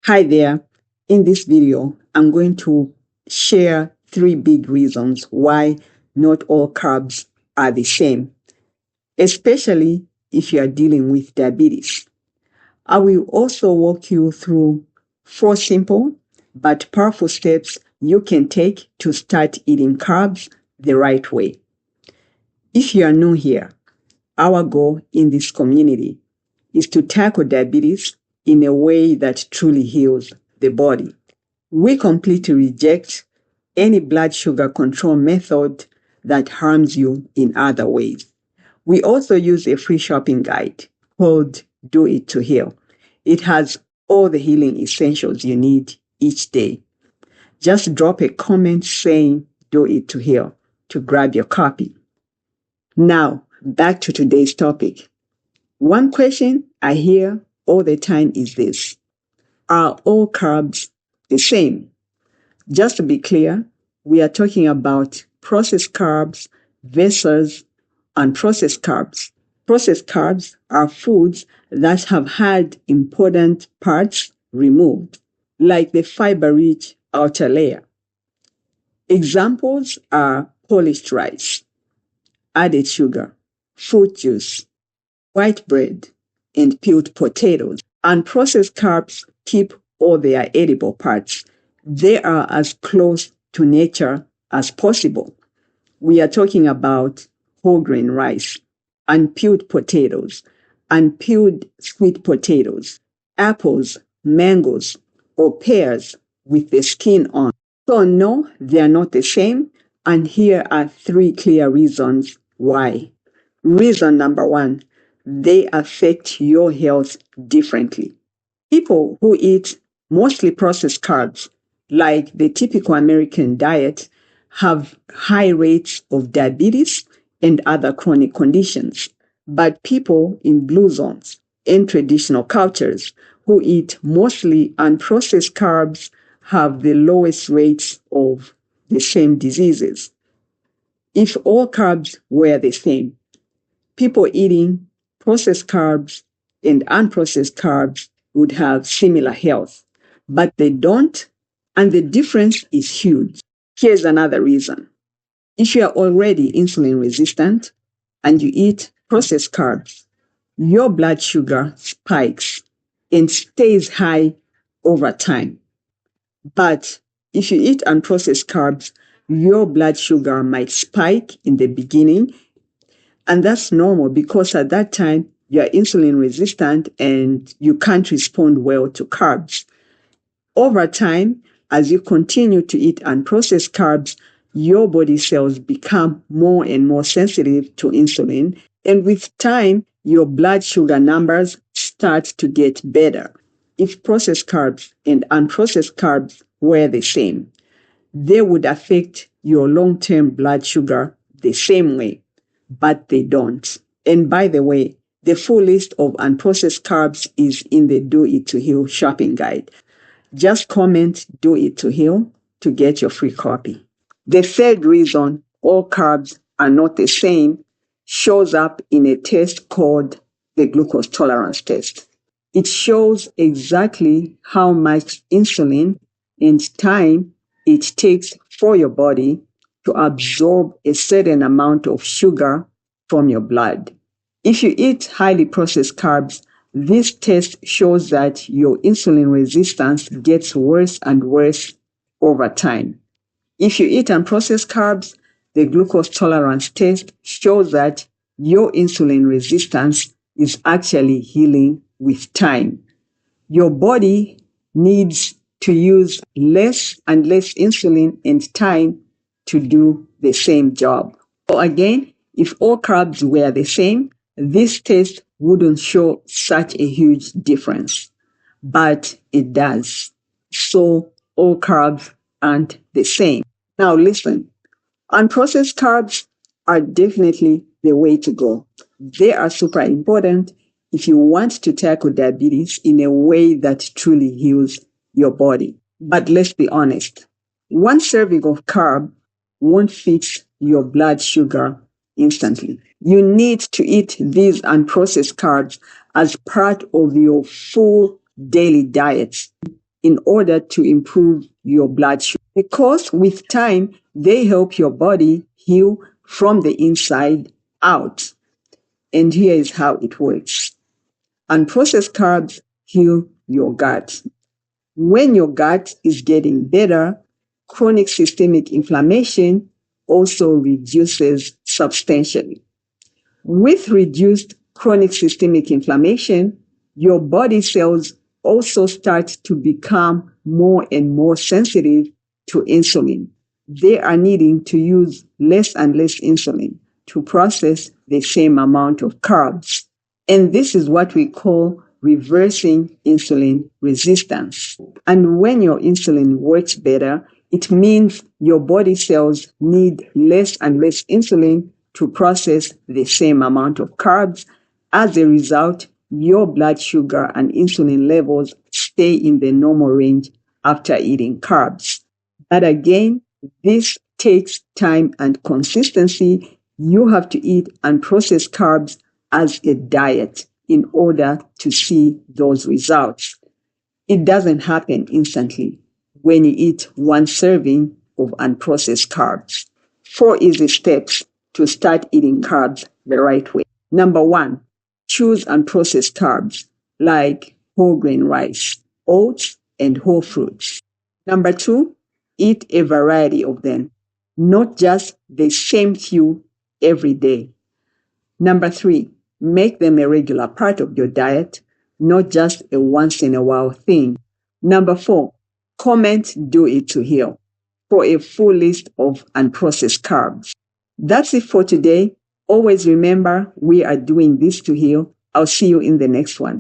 Hi there. In this video, I'm going to share 3 big reasons why not all carbs are the same, especially if you are dealing with diabetes. I will also walk you through 4 simple but powerful steps you can take to start eating carbs the right way. If you are new here, our goal in this community is to tackle diabetes in a way that truly heals the body. We completely reject any blood sugar control method that harms you in other ways. We also use a free shopping guide called Do It to Heal. It has all the healing essentials you need each day. Just drop a comment saying Do It to Heal to grab your copy. Now, back to today's topic. One question I hear all the time is this: are all carbs the same? Just to be clear, we are talking about processed carbs versus unprocessed carbs. Processed carbs are foods that have had important parts removed, like the fiber-rich outer layer. Examples are polished rice, added sugar, fruit juice, white bread, and peeled potatoes. Unprocessed carbs keep all their edible parts. They are as close to nature as possible. We are talking about whole grain rice, unpeeled potatoes, unpeeled sweet potatoes, apples, mangoes, or pears with the skin on. So no, they are not the same. And here are 3 clear reasons why. Reason number 1, they affect your health differently. People who eat mostly processed carbs, like the typical American diet, have high rates of diabetes and other chronic conditions. But people in blue zones and traditional cultures who eat mostly unprocessed carbs have the lowest rates of the same diseases. If all carbs were the same, people eating processed carbs and unprocessed carbs would have similar health, but they don't, and the difference is huge. Here's another reason. If you are already insulin resistant and you eat processed carbs, your blood sugar spikes and stays high over time. But if you eat unprocessed carbs, your blood sugar might spike in the beginning, and that's normal because at that time you're insulin resistant and you can't respond well to carbs. Over time, as you continue to eat unprocessed carbs, your body cells become more and more sensitive to insulin, and with time, your blood sugar numbers start to get better. If processed carbs and unprocessed carbs were the same, they would affect your long-term blood sugar the same way, but they don't. And by the way, the full list of unprocessed carbs is in the Do It to Heal shopping guide. Just comment Do It to Heal to get your free copy. The third reason all carbs are not the same shows up in a test called the glucose tolerance test. It shows exactly how much insulin and time it takes for your body to absorb a certain amount of sugar from your blood. If you eat highly processed carbs, this test shows that your insulin resistance gets worse and worse over time. If you eat unprocessed carbs, the glucose tolerance test shows that your insulin resistance is actually healing with time. Your body needs to use less and less insulin and time to do the same job. So again, if all carbs were the same, this test wouldn't show such a huge difference, but it does. So all carbs aren't the same. Now listen, unprocessed carbs are definitely the way to go. They are super important if you want to tackle diabetes in a way that truly heals your body. But let's be honest, one serving of carb won't fix your blood sugar instantly. You need to eat these unprocessed carbs as part of your full daily diet in order to improve your blood sugar. Because with time, they help your body heal from the inside out. And here is how it works. Unprocessed carbs heal your gut. When your gut is getting better, chronic systemic inflammation also reduces substantially. With reduced chronic systemic inflammation, your body cells also start to become more and more sensitive to insulin. They are needing to use less and less insulin to process the same amount of carbs. And this is what we call reversing insulin resistance. And when your insulin works better, it means your body cells need less and less insulin to process the same amount of carbs. As a result, your blood sugar and insulin levels stay in the normal range after eating carbs. But again, this takes time and consistency. You have to eat unprocessed carbs as a diet in order to see those results. It doesn't happen instantly when you eat one serving of unprocessed carbs. 4 easy steps to start eating carbs the right way. Number 1, choose unprocessed carbs like whole grain rice, oats, and whole fruits. Number 2, eat a variety of them, not just the same few every day. Number 3, make them a regular part of your diet, not just a once in a while thing. Number 4, comment "Do it to heal" for a full list of unprocessed carbs. That's it for today. Always remember, we are doing this to heal. I'll see you in the next one.